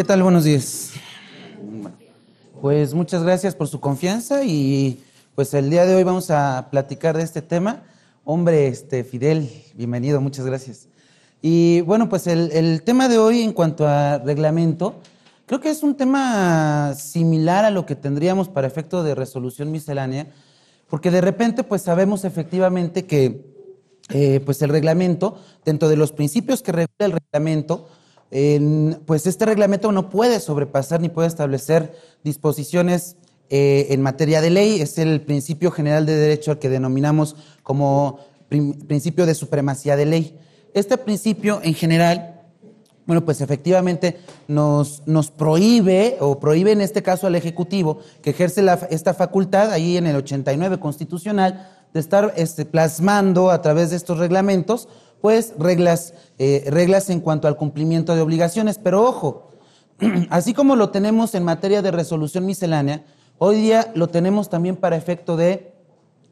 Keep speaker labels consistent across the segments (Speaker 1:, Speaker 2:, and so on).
Speaker 1: ¿Qué tal? Buenos días. Pues muchas gracias por su confianza y pues el día de hoy vamos a platicar de este tema. Hombre, Fidel, bienvenido, muchas gracias. Y bueno, pues el tema de hoy en cuanto a reglamento, creo que es un tema similar a lo que tendríamos para efecto de resolución miscelánea, porque de repente pues sabemos efectivamente que pues el reglamento, dentro de los principios que regula el reglamento, pues este reglamento no puede sobrepasar ni puede establecer disposiciones en materia de ley. Es el principio general de derecho al que denominamos como principio de supremacía de ley. Este principio en general, bueno, pues efectivamente nos prohíbe, o prohíbe en este caso al Ejecutivo, que ejerce esta facultad ahí en el 89 constitucional, de estar plasmando a través de estos reglamentos, pues reglas en cuanto al cumplimiento de obligaciones. Pero ojo, así como lo tenemos en materia de resolución miscelánea, hoy día lo tenemos también para efecto de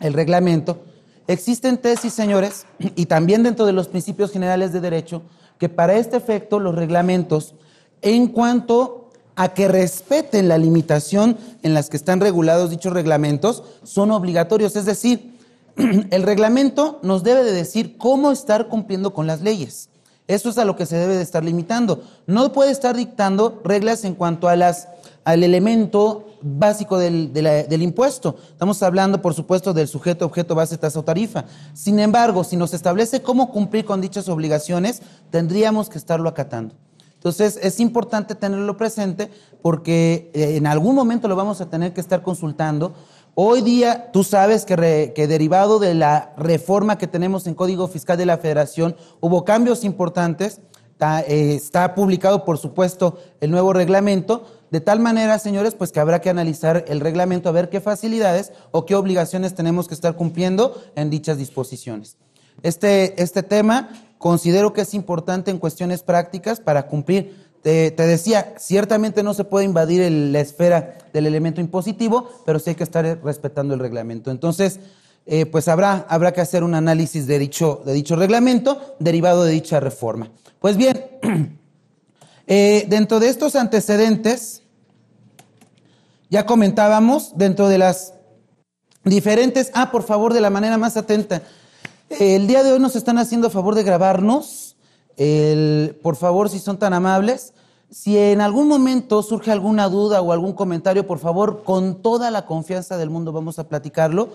Speaker 1: el reglamento. Existen tesis, señores, y también dentro de los principios generales de derecho, que para este efecto los reglamentos, en cuanto a que respeten la limitación en las que están regulados dichos reglamentos, son obligatorios. Es decir, el reglamento nos debe de decir cómo estar cumpliendo con las leyes. Eso es a lo que se debe de estar limitando. No puede estar dictando reglas en cuanto a al elemento básico del impuesto. Estamos hablando, por supuesto, del sujeto, objeto, base, tasa o tarifa. Sin embargo, si nos establece cómo cumplir con dichas obligaciones, tendríamos que estarlo acatando. Entonces, es importante tenerlo presente porque en algún momento lo vamos a tener que estar consultando. Hoy día, tú sabes que derivado de la reforma que tenemos en Código Fiscal de la Federación, hubo cambios importantes. Está publicado, por supuesto, el nuevo reglamento, de tal manera, señores, pues que habrá que analizar el reglamento, a ver qué facilidades o qué obligaciones tenemos que estar cumpliendo en dichas disposiciones. Este tema considero que es importante en cuestiones prácticas para cumplir. Te decía, ciertamente no se puede invadir la esfera del elemento impositivo, pero sí hay que estar respetando el reglamento. Entonces, pues habrá que hacer un análisis de dicho reglamento derivado de dicha reforma. Pues bien, dentro de estos antecedentes, ya comentábamos, dentro de las diferentes... por favor, de la manera más atenta. El día de hoy nos están haciendo favor de grabarnos. Por favor, si son tan amables, si en algún momento surge alguna duda o algún comentario, por favor, con toda la confianza del mundo vamos a platicarlo.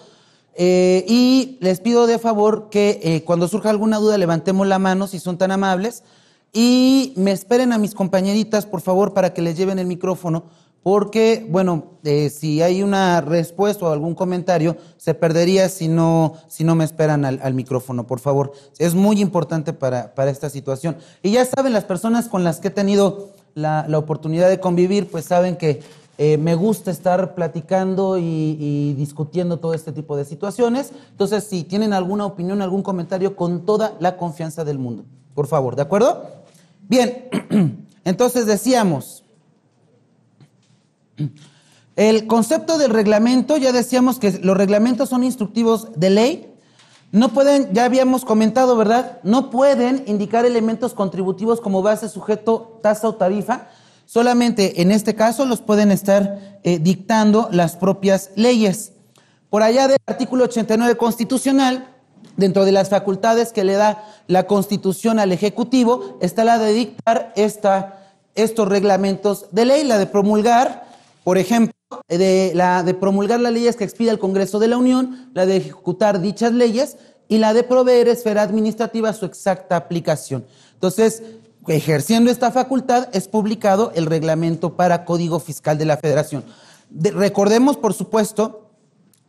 Speaker 1: Y les pido de favor que cuando surja alguna duda levantemos la mano, si son tan amables, y me esperen a mis compañeritas, por favor, para que les lleven el micrófono, porque, bueno, si hay una respuesta o algún comentario, se perdería si no me esperan al micrófono, por favor. Es muy importante para esta situación. Y ya saben, las personas con las que he tenido la oportunidad de convivir, pues saben que me gusta estar platicando y discutiendo todo este tipo de situaciones. Entonces, si tienen alguna opinión, algún comentario, con toda la confianza del mundo, por favor, ¿de acuerdo? Bien, entonces decíamos... El concepto del reglamento, ya decíamos que los reglamentos son instructivos de ley. No pueden, ya habíamos comentado, ¿verdad? No pueden indicar elementos contributivos como base, sujeto, tasa o tarifa. Solamente en este caso los pueden estar dictando las propias leyes. Por allá del artículo 89 constitucional, dentro de las facultades que le da la Constitución al Ejecutivo, está la de dictar estos reglamentos de ley, la de promulgar. Por ejemplo, la de promulgar las leyes que expida el Congreso de la Unión, la de ejecutar dichas leyes y la de proveer esfera administrativa su exacta aplicación. Entonces, ejerciendo esta facultad, es publicado el reglamento para Código Fiscal de la Federación. Recordemos, por supuesto,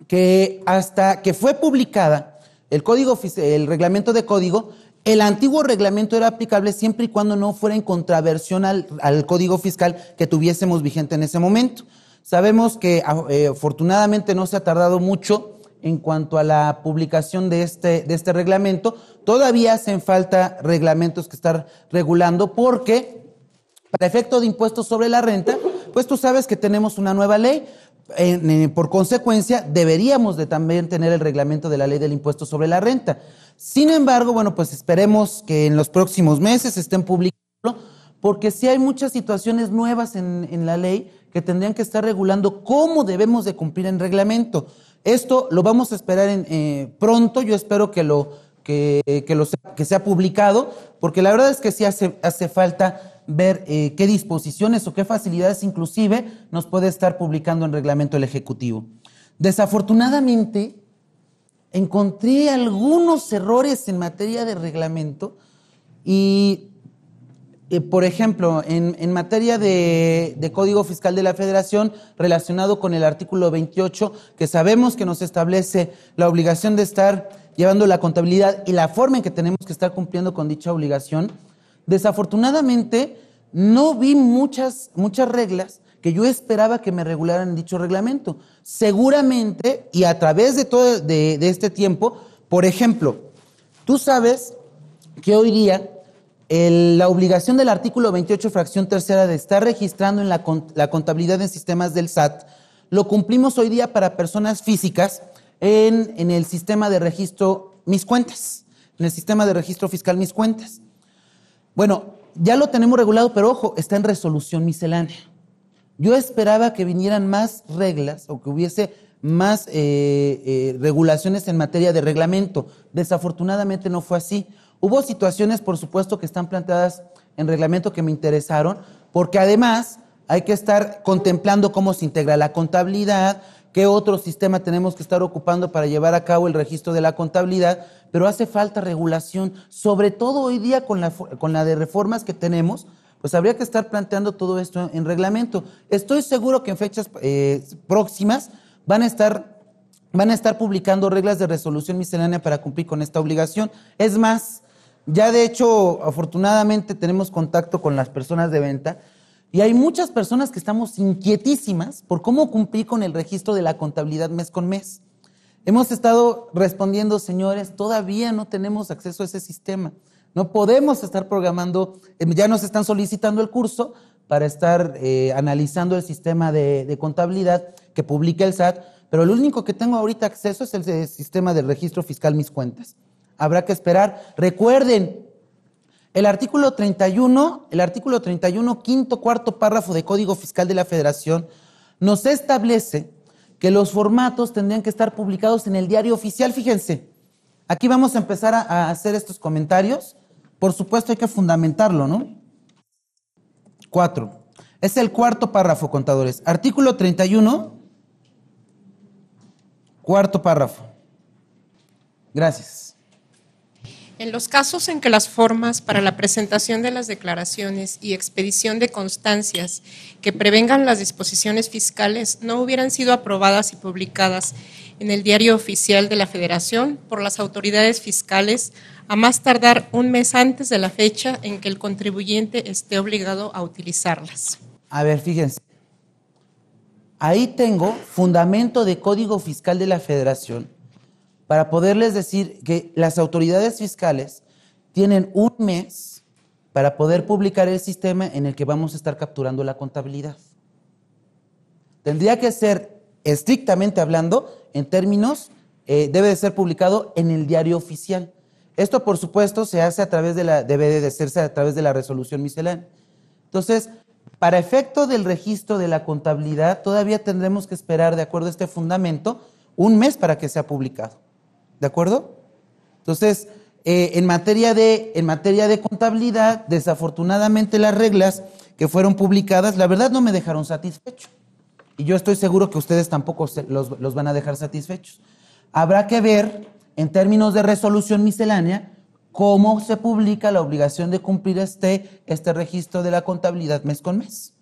Speaker 1: que hasta que fue publicada el reglamento de código, el antiguo reglamento era aplicable siempre y cuando no fuera en contraversión al Código Fiscal que tuviésemos vigente en ese momento. Sabemos que afortunadamente no se ha tardado mucho en cuanto a la publicación de este reglamento. Todavía hacen falta reglamentos que estar regulando porque, para efecto de impuestos sobre la renta, pues tú sabes que tenemos una nueva ley. Por consecuencia, deberíamos de también tener el reglamento de la ley del impuesto sobre la renta. Sin embargo, bueno, pues esperemos que en los próximos meses estén publicando, porque sí hay muchas situaciones nuevas en la ley que tendrían que estar regulando cómo debemos de cumplir en reglamento. Esto lo vamos a esperar pronto, yo espero que sea publicado, porque la verdad es que sí hace falta ver qué disposiciones o qué facilidades inclusive nos puede estar publicando en reglamento el Ejecutivo. Desafortunadamente, encontré algunos errores en materia de reglamento y, por ejemplo, en materia de Código Fiscal de la Federación, relacionado con el artículo 28, que sabemos que nos establece la obligación de estar llevando la contabilidad y la forma en que tenemos que estar cumpliendo con dicha obligación, desafortunadamente no vi muchas reglas que yo esperaba que me regularan en dicho reglamento. Seguramente, y a través de todo este tiempo, por ejemplo, tú sabes que hoy día la obligación del artículo 28, fracción tercera, de estar registrando en la contabilidad en sistemas del SAT, lo cumplimos hoy día para personas físicas en el sistema de registro Mis Cuentas, en el sistema de registro fiscal Mis Cuentas. Bueno, ya lo tenemos regulado, pero ojo, está en resolución miscelánea. Yo esperaba que vinieran más reglas o que hubiese más regulaciones en materia de reglamento. Desafortunadamente no fue así. Hubo situaciones, por supuesto, que están planteadas en reglamento que me interesaron, porque además hay que estar contemplando cómo se integra la contabilidad, qué otro sistema tenemos que estar ocupando para llevar a cabo el registro de la contabilidad, pero hace falta regulación, sobre todo hoy día con la de reformas que tenemos, pues habría que estar planteando todo esto en reglamento. Estoy seguro que en fechas próximas van a estar publicando reglas de resolución miscelánea para cumplir con esta obligación. Es más, ya de hecho, afortunadamente tenemos contacto con las personas de venta y hay muchas personas que estamos inquietísimas por cómo cumplir con el registro de la contabilidad mes con mes. Hemos estado respondiendo, señores, todavía no tenemos acceso a ese sistema. No podemos estar programando, ya nos están solicitando el curso para estar analizando el sistema de contabilidad que publica el SAT, pero lo único que tengo ahorita acceso es el sistema del registro fiscal Mis Cuentas. Habrá que esperar. Recuerden, el artículo 31, quinto, cuarto párrafo de Código Fiscal de la Federación, nos establece que los formatos tendrían que estar publicados en el Diario Oficial. Fíjense, aquí vamos a empezar a hacer estos comentarios. Por supuesto hay que fundamentarlo, ¿no? 4. Es el cuarto párrafo, contadores. Artículo 31, cuarto párrafo. Gracias.
Speaker 2: En los casos en que las formas para la presentación de las declaraciones y expedición de constancias que prevengan las disposiciones fiscales no hubieran sido aprobadas y publicadas en el Diario Oficial de la Federación por las autoridades fiscales a más tardar un mes antes de la fecha en que el contribuyente esté obligado a utilizarlas.
Speaker 1: A ver, fíjense. Ahí tengo fundamento de Código Fiscal de la Federación para poderles decir que las autoridades fiscales tienen un mes para poder publicar el sistema en el que vamos a estar capturando la contabilidad. Tendría que ser, estrictamente hablando, en términos, debe de ser publicado en el Diario Oficial. Esto, por supuesto, debe de hacerse a través de la resolución miscelánea. Entonces, para efecto del registro de la contabilidad, todavía tendremos que esperar, de acuerdo a este fundamento, un mes para que sea publicado. ¿De acuerdo? Entonces, en materia de contabilidad, desafortunadamente las reglas que fueron publicadas, la verdad no me dejaron satisfecho. Y yo estoy seguro que ustedes tampoco los van a dejar satisfechos. Habrá que ver, en términos de resolución miscelánea, cómo se publica la obligación de cumplir este registro de la contabilidad mes con mes.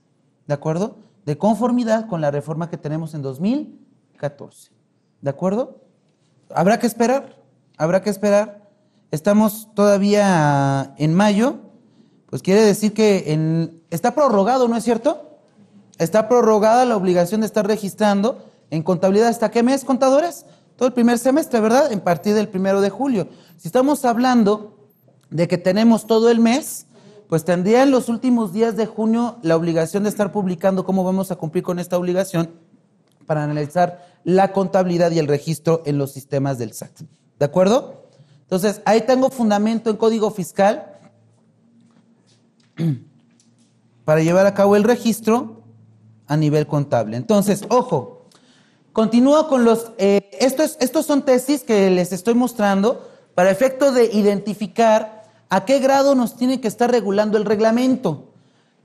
Speaker 1: ¿De acuerdo? De conformidad con la reforma que tenemos en 2014. ¿De acuerdo? Habrá que esperar. Estamos todavía en mayo, pues quiere decir que está prorrogado, ¿no es cierto? Está prorrogada la obligación de estar registrando en contabilidad. ¿Hasta qué mes, contadores? Todo el primer semestre, ¿verdad? En partir del 1 de julio. Si estamos hablando de que tenemos todo el mes, pues tendría en los últimos días de junio la obligación de estar publicando cómo vamos a cumplir con esta obligación para analizar la contabilidad y el registro en los sistemas del SAT. ¿De acuerdo? Entonces, ahí tengo fundamento en Código Fiscal para llevar a cabo el registro a nivel contable. Entonces, ojo, continúo con los... estos son tesis que les estoy mostrando para efecto de identificar a qué grado nos tiene que estar regulando el reglamento.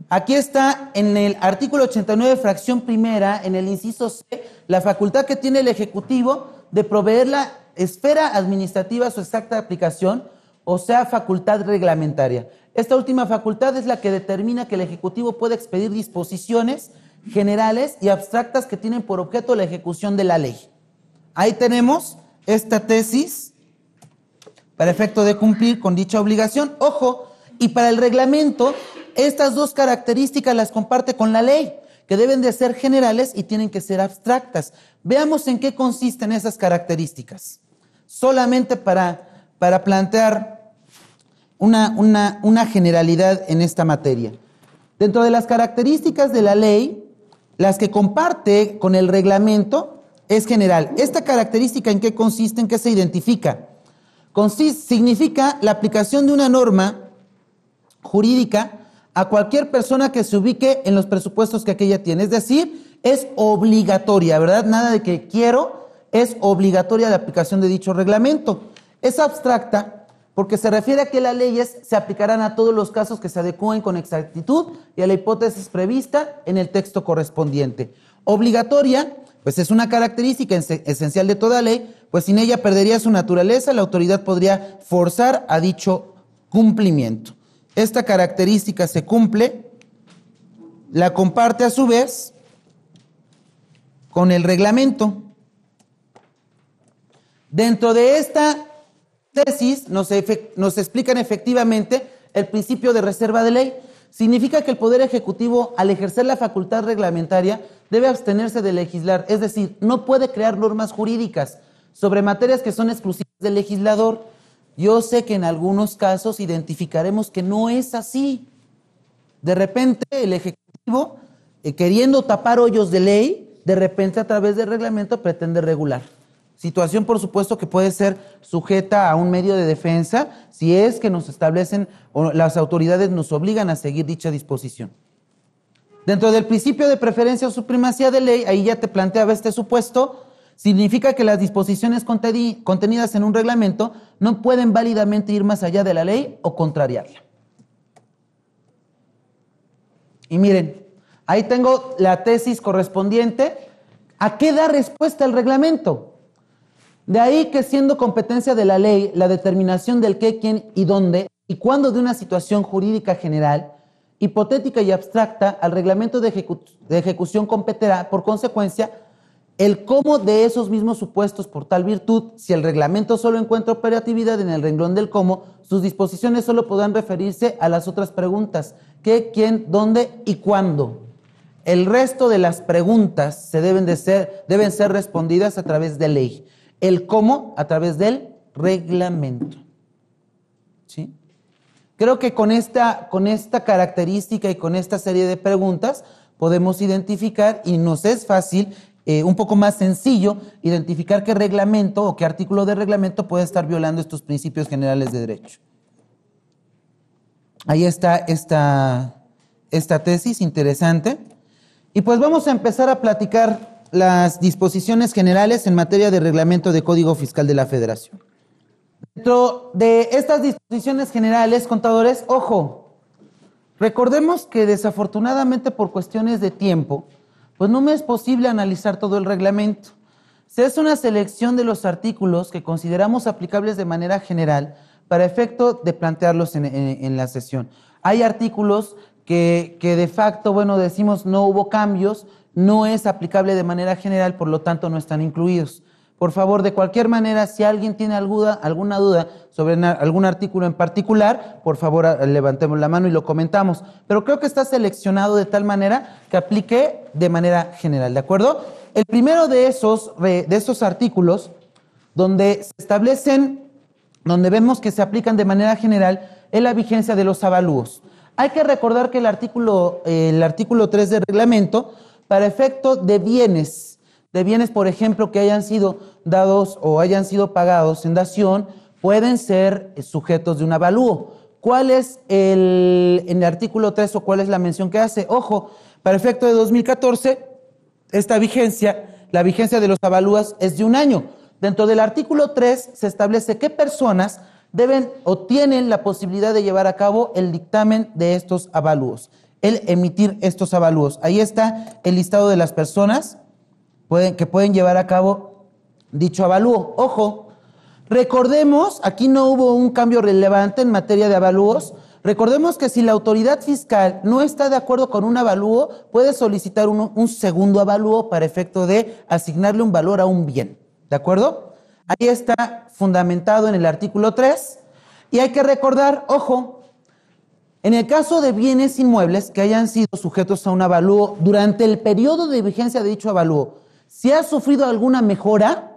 Speaker 1: Aquí está en el artículo 89, fracción primera, en el inciso C, la facultad que tiene el Ejecutivo de proveer la esfera administrativa su exacta aplicación, o sea, facultad reglamentaria. Esta última facultad es la que determina que el Ejecutivo puede expedir disposiciones generales y abstractas que tienen por objeto la ejecución de la ley. Ahí tenemos esta tesis para efecto de cumplir con dicha obligación. Ojo, y para el reglamento, estas dos características las comparte con la ley, que deben de ser generales y tienen que ser abstractas. Veamos en qué consisten esas características. Solamente para plantear una generalidad en esta materia. Dentro de las características de la ley, las que comparte con el reglamento es general. ¿Esta característica en qué consiste? ¿En qué se identifica? Significa la aplicación de una norma jurídica a cualquier persona que se ubique en los presupuestos que aquella tiene. Es decir, es obligatoria, ¿verdad? Nada de que quiero, es obligatoria la aplicación de dicho reglamento. Es abstracta porque se refiere a que las leyes se aplicarán a todos los casos que se adecúen con exactitud y a la hipótesis prevista en el texto correspondiente. Obligatoria, pues es una característica esencial de toda ley, pues sin ella perdería su naturaleza, la autoridad podría forzar a dicho cumplimiento. Esta característica se cumple, la comparte a su vez con el reglamento. Dentro de esta tesis nos explican efectivamente el principio de reserva de ley. Significa que el Poder Ejecutivo, al ejercer la facultad reglamentaria, debe abstenerse de legislar, es decir, no puede crear normas jurídicas sobre materias que son exclusivas del legislador. Yo sé que en algunos casos identificaremos que no es así. De repente el Ejecutivo, queriendo tapar hoyos de ley, de repente a través del reglamento pretende regular. Situación, por supuesto, que puede ser sujeta a un medio de defensa si es que nos establecen o las autoridades nos obligan a seguir dicha disposición. Dentro del principio de preferencia o supremacía de ley, ahí ya te planteaba este supuesto, significa que las disposiciones contenidas en un reglamento no pueden válidamente ir más allá de la ley o contrariarla. Y miren, ahí tengo la tesis correspondiente. ¿A qué da respuesta el reglamento? De ahí que siendo competencia de la ley la determinación del qué, quién y dónde y cuándo de una situación jurídica general, hipotética y abstracta, al reglamento de ejecución competirá, por consecuencia, el cómo de esos mismos supuestos por tal virtud. Si el reglamento solo encuentra operatividad en el renglón del cómo, sus disposiciones solo podrán referirse a las otras preguntas: qué, quién, dónde y cuándo. El resto de las preguntas deben ser respondidas a través de ley. El cómo a través del reglamento. ¿Sí? Creo que con esta característica y con esta serie de preguntas podemos identificar, y nos es fácil, un poco más sencillo, identificar qué reglamento o qué artículo de reglamento puede estar violando estos principios generales de derecho. Ahí está esta tesis interesante. Y pues vamos a empezar a platicar las disposiciones generales en materia de reglamento de Código Fiscal de la Federación. Dentro de estas disposiciones generales, contadores, ojo, recordemos que desafortunadamente por cuestiones de tiempo, pues no me es posible analizar todo el reglamento. Se hace una selección de los artículos que consideramos aplicables de manera general para efecto de plantearlos en la sesión. Hay artículos que de facto, bueno, decimos no hubo cambios, no es aplicable de manera general, por lo tanto no están incluidos. Por favor, de cualquier manera, si alguien tiene alguna duda sobre algún artículo en particular, por favor levantemos la mano y lo comentamos. Pero creo que está seleccionado de tal manera que aplique de manera general, ¿de acuerdo? El primero de esos artículos donde se establecen, donde vemos que se aplican de manera general, es la vigencia de los avalúos. Hay que recordar que el artículo 3 del reglamento, para efecto de bienes, por ejemplo, que hayan sido dados o hayan sido pagados en dación, pueden ser sujetos de un avalúo. ¿cuál es en el artículo 3 o cuál es la mención que hace? Ojo, para efecto de 2014, esta vigencia, la vigencia de los avalúos es de 1 año. Dentro del artículo 3 se establece qué personas deben o tienen la posibilidad de llevar a cabo el dictamen de estos avalúos, el emitir estos avalúos. Ahí está el listado de las personas que pueden llevar a cabo dicho avalúo. Ojo, recordemos, aquí no hubo un cambio relevante en materia de avalúos. Recordemos que si la autoridad fiscal no está de acuerdo con un avalúo, puede solicitar un segundo avalúo para efecto de asignarle un valor a un bien. ¿De acuerdo? Ahí está fundamentado en el artículo 3. Y hay que recordar, ojo, en el caso de bienes inmuebles que hayan sido sujetos a un avalúo durante el periodo de vigencia de dicho avalúo, si ha sufrido alguna mejora,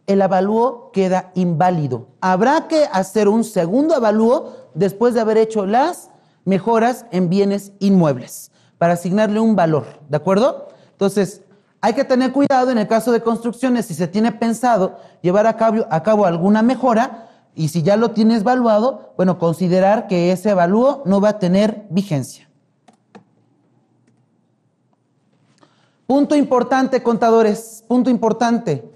Speaker 1: el avalúo queda inválido. Habrá que hacer un segundo avalúo después de haber hecho las mejoras en bienes inmuebles para asignarle un valor, ¿de acuerdo? Entonces, hay que tener cuidado en el caso de construcciones, si se tiene pensado llevar a cabo alguna mejora y si ya lo tienes evaluado, bueno, considerar que ese avalúo no va a tener vigencia. Punto importante, contadores, punto importante.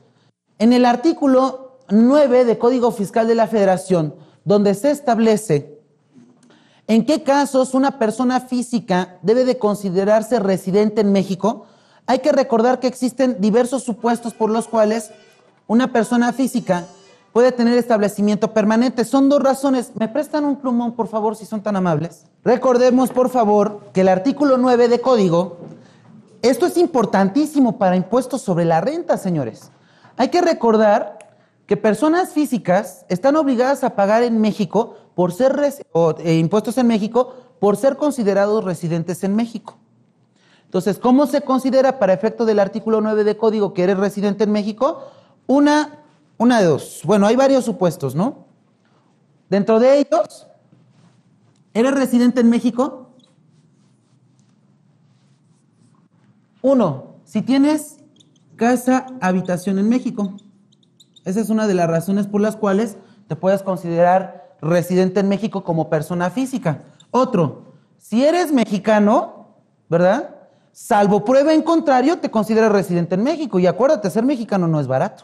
Speaker 1: En el artículo 9 del Código Fiscal de la Federación, donde se establece en qué casos una persona física debe de considerarse residente en México, hay que recordar que existen diversos supuestos por los cuales una persona física puede tener establecimiento permanente. Son 2 razones. ¿Me prestan un plumón, por favor, si son tan amables? Recordemos, por favor, que el artículo 9 de Código, esto es importantísimo para impuestos sobre la renta, señores. Hay que recordar que personas físicas están obligadas a pagar en México por ser impuestos en México por ser considerados residentes en México. Entonces, ¿cómo se considera para efecto del artículo 9 de Código que eres residente en México? Una de 2. Bueno, hay varios supuestos, ¿no? Dentro de ellos, ¿eres residente en México? 1, si tienes casa, habitación en México. Esa es una de las razones por las cuales te puedes considerar residente en México como persona física. Otro, si eres mexicano, ¿verdad? Salvo prueba en contrario, te consideras residente en México. Y acuérdate, ser mexicano no es barato.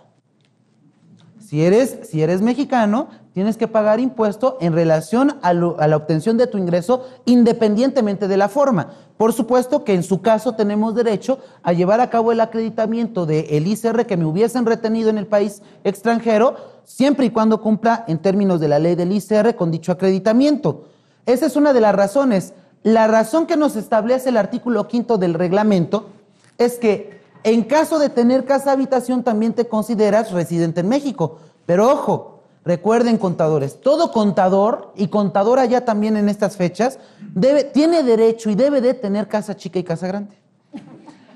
Speaker 1: Si eres mexicano, tienes que pagar impuesto en relación a la obtención de tu ingreso independientemente de la forma. Por supuesto que en su caso tenemos derecho a llevar a cabo el acreditamiento del ICR que me hubiesen retenido en el país extranjero, siempre y cuando cumpla en términos de la ley del ICR con dicho acreditamiento. Esa es una de las razones. La razón que nos establece el artículo 5 del reglamento es que en caso de tener casa habitación también te consideras residente en México. Pero ojo, recuerden, contadores, todo contador y contadora ya también en estas fechas tiene derecho y debe de tener casa chica y casa grande.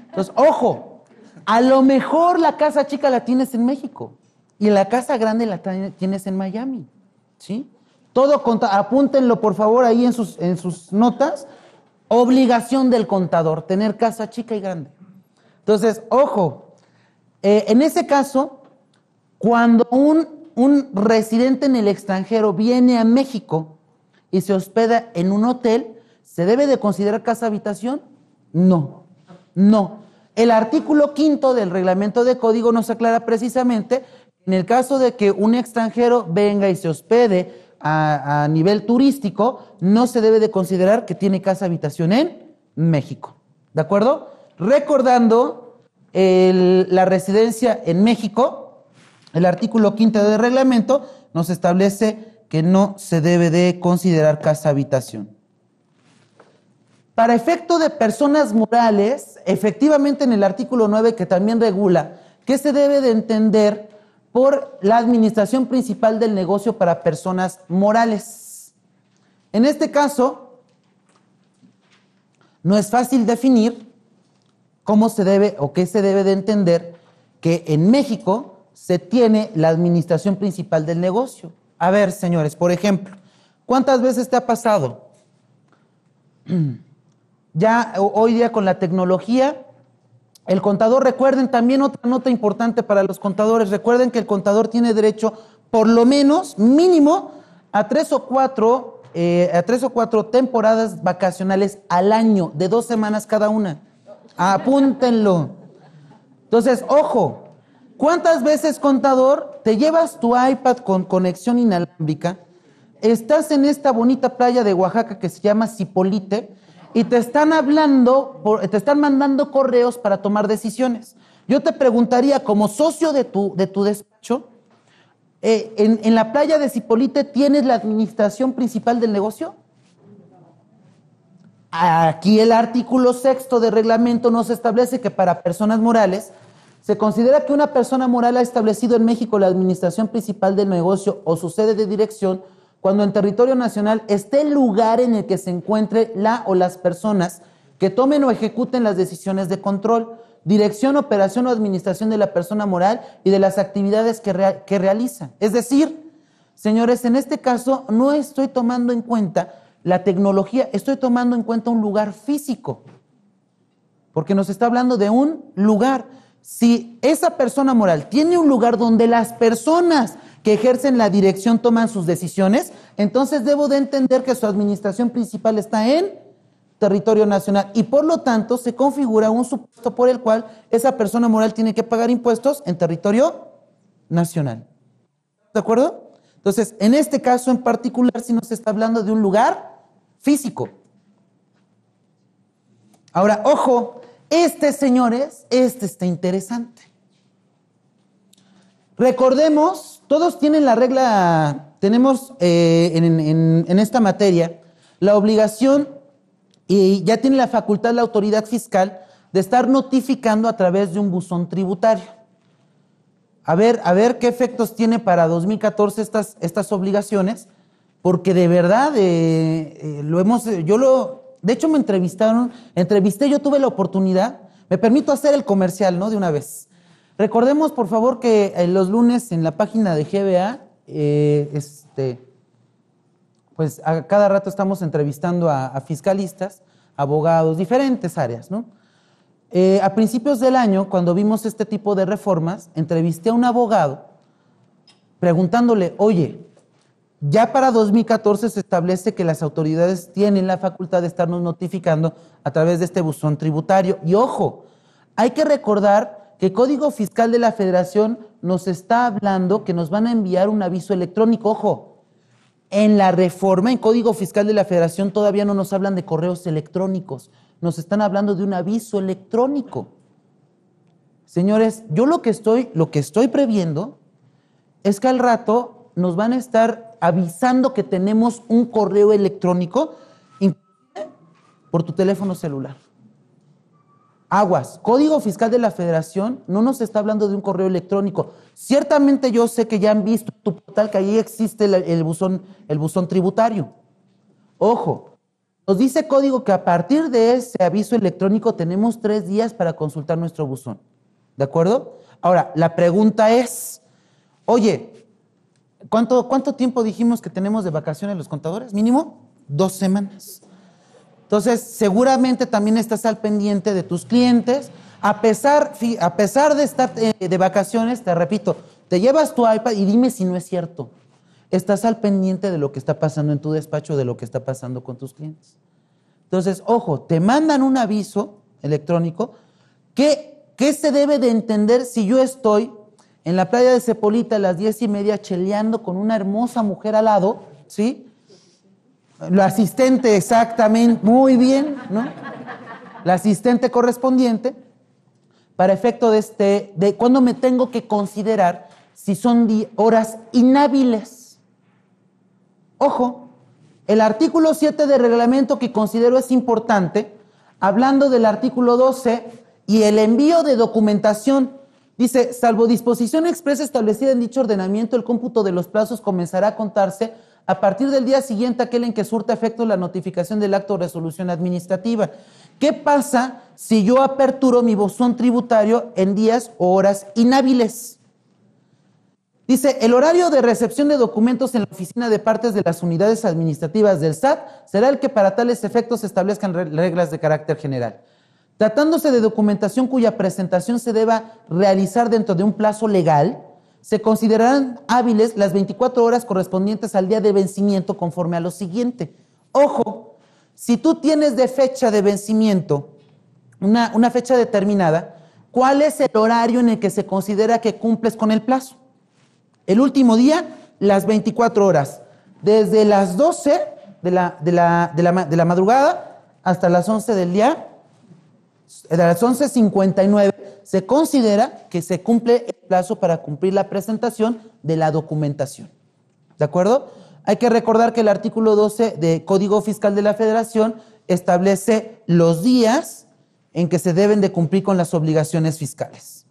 Speaker 1: Entonces, ojo, a lo mejor la casa chica la tienes en México y la casa grande la tienes en Miami, ¿sí? Apúntenlo por favor ahí en sus notas. Obligación del contador, tener casa chica y grande. Entonces, ojo, en ese caso, cuando un residente en el extranjero viene a México y se hospeda en un hotel, ¿se debe de considerar casa habitación? No. El artículo 5 del reglamento de código nos aclara precisamente en el caso de que un extranjero venga y se hospede a nivel turístico, no se debe de considerar que tiene casa habitación en México. ¿De acuerdo? Recordando la residencia en México, el artículo 5 del reglamento nos establece que no se debe de considerar casa habitación. Para efecto de personas morales, efectivamente en el artículo 9 que también regula qué se debe de entender por la administración principal del negocio para personas morales. En este caso, no es fácil definir cómo se debe o qué se debe de entender que en México se tiene la administración principal del negocio. A ver, señores, por ejemplo, ¿cuántas veces te ha pasado? Ya hoy día con la tecnología, el contador, recuerden también otra nota importante para los contadores, recuerden que el contador tiene derecho por lo menos, mínimo, a 3 o 4 a 3 o 4 temporadas vacacionales al año, de 2 semanas cada una. Apúntenlo. Entonces, ojo, ¿cuántas veces, contador, te llevas tu iPad con conexión inalámbrica? Estás en esta bonita playa de Oaxaca que se llama Zipolite y te están hablando, te están mandando correos para tomar decisiones. Yo te preguntaría, como socio de tu despacho, en la playa de Zipolite, ¿tienes la administración principal del negocio? Aquí el artículo 6 del reglamento nos establece que para personas morales se considera que una persona moral ha establecido en México la administración principal del negocio o su sede de dirección cuando en territorio nacional esté el lugar en el que se encuentre la o las personas que tomen o ejecuten las decisiones de control, dirección, operación o administración de la persona moral y de las actividades que realiza. Es decir, señores, en este caso no estoy tomando en cuenta la tecnología, estoy tomando en cuenta un lugar físico, porque nos está hablando de un lugar. Si esa persona moral tiene un lugar donde las personas que ejercen la dirección toman sus decisiones, entonces debo de entender que su administración principal está en territorio nacional y por lo tanto se configura un supuesto por el cual esa persona moral tiene que pagar impuestos en territorio nacional. ¿De acuerdo? Entonces, en este caso en particular, sí nos está hablando de un lugar físico. Ahora, ojo, señores, está interesante. Recordemos, todos tienen la regla, tenemos en esta materia la obligación y ya tiene la facultad la autoridad fiscal de estar notificando a través de un buzón tributario. A ver qué efectos tiene para 2014 estas obligaciones, porque de verdad de hecho me yo tuve la oportunidad, me permito hacer el comercial, ¿no? De una vez. Recordemos, por favor, que los lunes en la página de GBA, pues a cada rato estamos entrevistando a fiscalistas, abogados, diferentes áreas, ¿no? A principios del año, cuando vimos este tipo de reformas, entrevisté a un abogado preguntándole, oye, ya para 2014 se establece que las autoridades tienen la facultad de estarnos notificando a través de este buzón tributario. Y ojo, hay que recordar que el Código Fiscal de la Federación nos está hablando que nos van a enviar un aviso electrónico. Ojo, en la reforma, en Código Fiscal de la Federación todavía no nos hablan de correos electrónicos, nos están hablando de un aviso electrónico. Señores, yo lo que estoy previendo es que al rato nos van a estar avisando que tenemos un correo electrónico por tu teléfono celular. Aguas, Código Fiscal de la Federación no nos está hablando de un correo electrónico. Ciertamente yo sé que ya han visto en tu portal que ahí existe el buzón tributario. Ojo, nos dice código que a partir de ese aviso electrónico tenemos 3 días para consultar nuestro buzón. ¿De acuerdo? Ahora, la pregunta es, oye, ¿cuánto tiempo dijimos que tenemos de vacaciones los contadores? Mínimo 2 semanas. Entonces, seguramente también estás al pendiente de tus clientes. A pesar de estar de vacaciones, te repito, te llevas tu iPad y dime si no es cierto. Estás al pendiente de lo que está pasando en tu despacho, de lo que está pasando con tus clientes. Entonces, ojo, te mandan un aviso electrónico. ¿Qué se debe de entender si yo estoy en la playa de Zipolite a las 10:30 cheleando con una hermosa mujer al lado, ¿sí? La asistente, exactamente, muy bien, ¿no? La asistente correspondiente, para efecto de cuándo me tengo que considerar si son horas inhábiles. Ojo, el artículo 7 del reglamento que considero es importante, hablando del artículo 12 y el envío de documentación, dice, salvo disposición expresa establecida en dicho ordenamiento, el cómputo de los plazos comenzará a contarse a partir del día siguiente aquel en que surta efecto la notificación del acto de resolución administrativa. ¿Qué pasa si yo aperturo mi buzón tributario en días o horas inhábiles? Dice, el horario de recepción de documentos en la oficina de partes de las unidades administrativas del SAT será el que para tales efectos se establezcan reglas de carácter general. Tratándose de documentación cuya presentación se deba realizar dentro de un plazo legal, se considerarán hábiles las 24 horas correspondientes al día de vencimiento conforme a lo siguiente. Ojo, si tú tienes de fecha de vencimiento una fecha determinada, ¿cuál es el horario en el que se considera que cumples con el plazo? El último día, las 24 horas, desde las 12 de la madrugada hasta las 11 del día, de las 11:59, se considera que se cumple el plazo para cumplir la presentación de la documentación. ¿De acuerdo? Hay que recordar que el artículo 12 del Código Fiscal de la Federación establece los días en que se deben de cumplir con las obligaciones fiscales.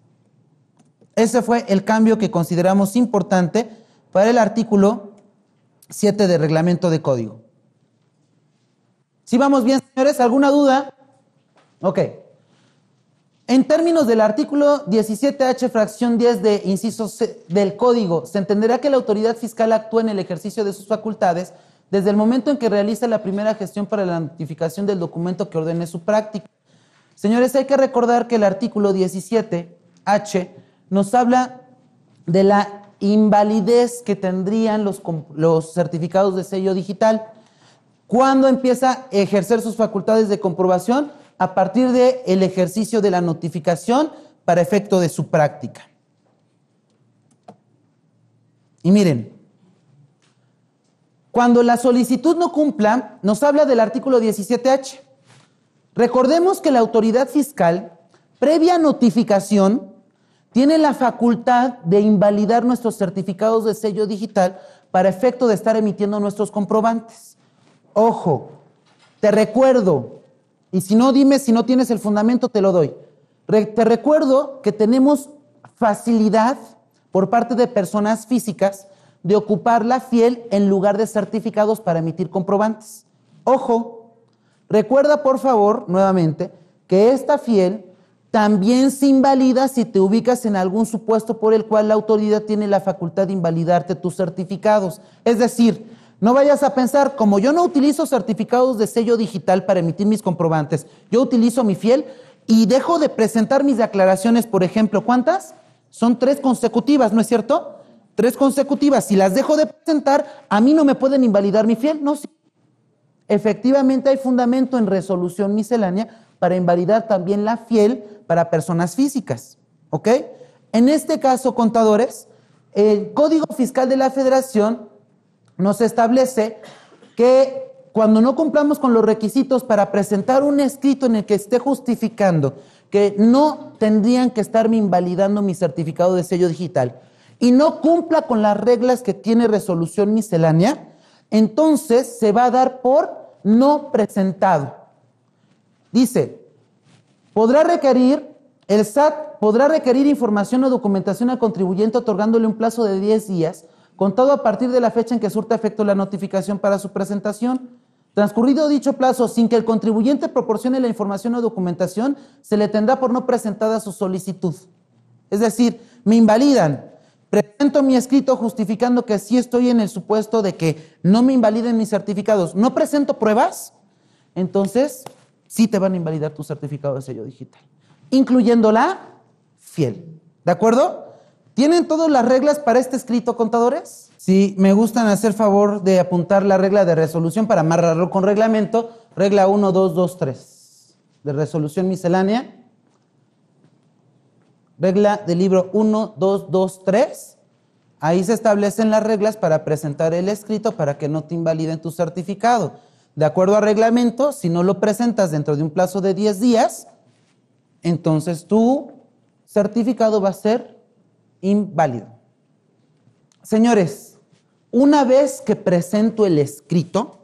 Speaker 1: Ese fue el cambio que consideramos importante para el artículo 7 del Reglamento de Código. ¿Sí vamos bien, señores? ¿Alguna duda? Ok. En términos del artículo 17H, fracción 10 de inciso C del Código, se entenderá que la autoridad fiscal actúa en el ejercicio de sus facultades desde el momento en que realiza la primera gestión para la notificación del documento que ordene su práctica. Señores, hay que recordar que el artículo 17H nos habla de la invalidez que tendrían los certificados de sello digital. ¿Cuándo empieza a ejercer sus facultades de comprobación? A partir del ejercicio de la notificación para efecto de su práctica. Y miren, cuando la solicitud no cumpla, nos habla del artículo 17H. Recordemos que la autoridad fiscal, previa notificación, tiene la facultad de invalidar nuestros certificados de sello digital para efecto de estar emitiendo nuestros comprobantes. Ojo, te recuerdo, y si no, dime si no tienes el fundamento, te lo doy. Te recuerdo que tenemos facilidad por parte de personas físicas de ocupar la FIEL en lugar de certificados para emitir comprobantes. Ojo, recuerda por favor, nuevamente, que esta FIEL también se invalida si te ubicas en algún supuesto por el cual la autoridad tiene la facultad de invalidarte tus certificados. Es decir, no vayas a pensar, como yo no utilizo certificados de sello digital para emitir mis comprobantes, yo utilizo mi FIEL y dejo de presentar mis declaraciones, por ejemplo, ¿cuántas? Son 3 consecutivas, ¿no es cierto? 3 consecutivas. Si las dejo de presentar, a mí no me pueden invalidar mi FIEL, no. Sí. Efectivamente hay fundamento en resolución miscelánea para invalidar también la FIEL para personas físicas, ¿ok? En este caso, contadores, el Código Fiscal de la Federación nos establece que cuando no cumplamos con los requisitos para presentar un escrito en el que esté justificando que no tendrían que estarme invalidando mi certificado de sello digital y no cumpla con las reglas que tiene resolución miscelánea, entonces se va a dar por no presentado. Dice, el SAT podrá requerir información o documentación al contribuyente otorgándole un plazo de 10 días, contado a partir de la fecha en que surta efecto la notificación para su presentación. Transcurrido dicho plazo, sin que el contribuyente proporcione la información o documentación, se le tendrá por no presentada su solicitud. Es decir, me invalidan, presento mi escrito justificando que sí estoy en el supuesto de que no me invaliden mis certificados, no presento pruebas, entonces sí te van a invalidar tu certificado de sello digital, incluyendo la FIEL. ¿De acuerdo? ¿Tienen todas las reglas para este escrito, contadores? Si me gustan hacer favor de apuntar la regla de resolución para amarrarlo con reglamento, regla 1223 de resolución miscelánea, regla del libro 1223, ahí se establecen las reglas para presentar el escrito para que no te invaliden tu certificado. De acuerdo a reglamento, si no lo presentas dentro de un plazo de 10 días, entonces tu certificado va a ser inválido. Señores, una vez que presento el escrito,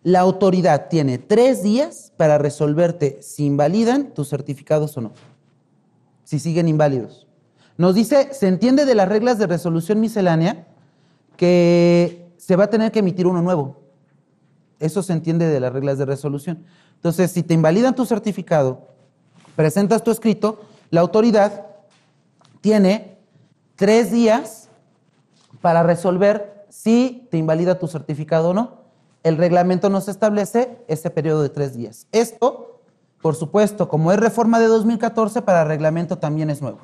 Speaker 1: la autoridad tiene 3 días para resolverte si invalidan tus certificados o no, si siguen inválidos. Nos dice, se entiende de las reglas de resolución miscelánea que se va a tener que emitir uno nuevo. Eso se entiende de las reglas de resolución. Entonces, si te invalidan tu certificado, presentas tu escrito, la autoridad tiene 3 días para resolver si te invalida tu certificado o no. El reglamento nos establece ese periodo de 3 días. Esto, por supuesto, como es reforma de 2014, para reglamento también es nuevo.